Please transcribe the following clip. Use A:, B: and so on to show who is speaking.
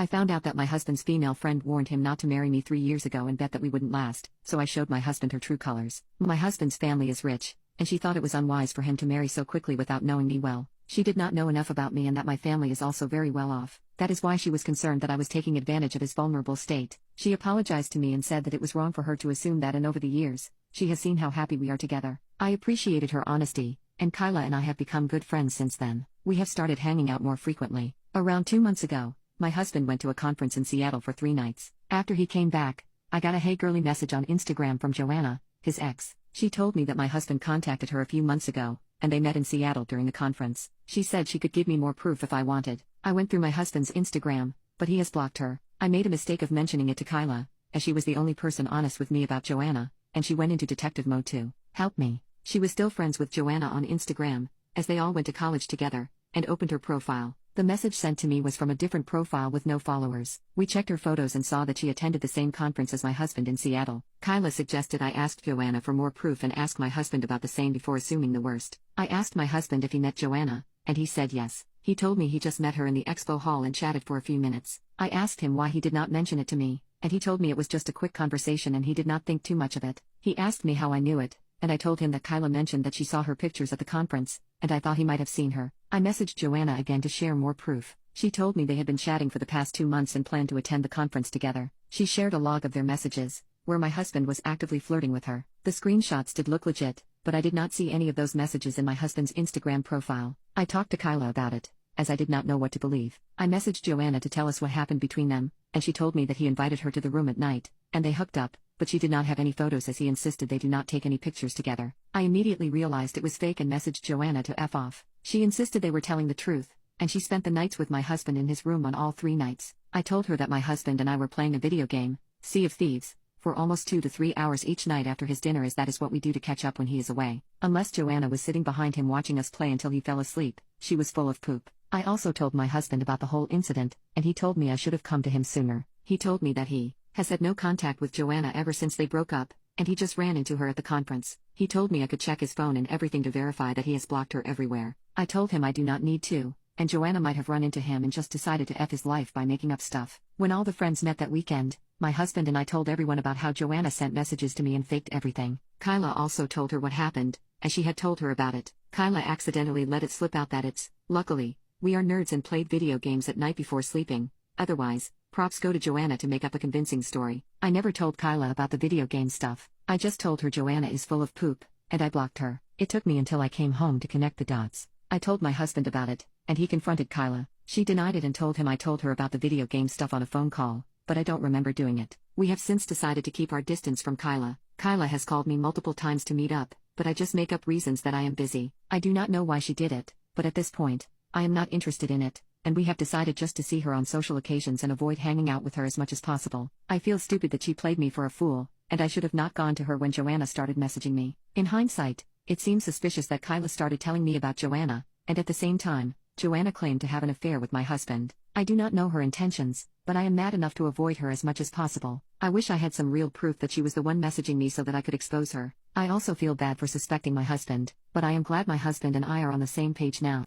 A: I found out that my husband's female friend warned him not to marry me 3 years ago and bet that we wouldn't last, so I showed my husband her true colors. My husband's family is rich, and she thought it was unwise for him to marry so quickly without knowing me well. She did not know enough about me and that my family is also very well off. That is why she was concerned that I was taking advantage of his vulnerable state. She apologized to me and said that it was wrong for her to assume that, and over the years, she has seen how happy we are together. I appreciated her honesty, and Kyla and I have become good friends since then. We have started hanging out more frequently. Around 2 months ago, my husband went to a conference in Seattle for 3 nights. After he came back, I got a "Hey girly" message on Instagram from Joanna, his ex. She told me that my husband contacted her a few months ago, and they met in Seattle during the conference. She said she could give me more proof if I wanted. I went through my husband's Instagram, but he has blocked her. I made a mistake of mentioning it to Kyla, as she was the only person honest with me about Joanna, and she went into detective mode to help me. She was still friends with Joanna on Instagram, as they all went to college together, and opened her profile. The message sent to me was from a different profile with no followers. We checked her photos and saw that she attended the same conference as my husband in Seattle. Kyla suggested I ask Joanna for more proof and ask my husband about the same before assuming the worst. I asked my husband if he met Joanna, and he said yes. He told me he just met her in the expo hall and chatted for a few minutes. I asked him why he did not mention it to me, and he told me it was just a quick conversation and he did not think too much of it. He asked me how I knew it, and I told him that Kyla mentioned that she saw her pictures at the conference, and I thought he might have seen her. I messaged Joanna again to share more proof. She told me they had been chatting for the past 2 months and planned to attend the conference together. She shared a log of their messages, where my husband was actively flirting with her. The screenshots did look legit, but I did not see any of those messages in my husband's Instagram profile. I talked to Kyla about it, as I did not know what to believe. I messaged Joanna to tell us what happened between them, and she told me that he invited her to the room at night, and they hooked up, but she did not have any photos as he insisted they do not take any pictures together. I immediately realized it was fake and messaged Joanna to F off. She insisted they were telling the truth, and she spent the nights with my husband in his room on all 3 nights. I told her that my husband and I were playing a video game, Sea of Thieves, for almost 2 to 3 hours each night after his dinner, as that is what we do to catch up when he is away. Unless Joanna was sitting behind him watching us play until he fell asleep, she was full of poop. I also told my husband about the whole incident, and he told me I should have come to him sooner. He told me that he has had no contact with Joanna ever since they broke up, and he just ran into her at the conference. He told me I could check his phone and everything to verify that he has blocked her everywhere. I told him I do not need to, and Joanna might have run into him and just decided to F his life by making up stuff. When all the friends met that weekend, my husband and I told everyone about how Joanna sent messages to me and faked everything. Kyla also told her what happened, as she had told her about it. Kyla accidentally let it slip out that it's, luckily, we are nerds and played video games at night before sleeping. Otherwise, props go to Joanna to make up a convincing story. I never told Kyla about the video game stuff. I just told her Joanna is full of poop, and I blocked her. It took me until I came home to connect the dots. I told my husband about it, and he confronted Kyla. She denied it and told him I told her about the video game stuff on a phone call, but I don't remember doing it. We have since decided to keep our distance from Kyla. Kyla has called me multiple times to meet up, but I just make up reasons that I am busy. I do not know why she did it, but at this point, I am not interested in it, and we have decided just to see her on social occasions and avoid hanging out with her as much as possible. I feel stupid that she played me for a fool, and I should have not gone to her when Joanna started messaging me. In hindsight, it seems suspicious that Kyla started telling me about Joanna, and at the same time, Joanna claimed to have an affair with my husband. I do not know her intentions, but I am mad enough to avoid her as much as possible. I wish I had some real proof that she was the one messaging me so that I could expose her. I also feel bad for suspecting my husband, but I am glad my husband and I are on the same page now.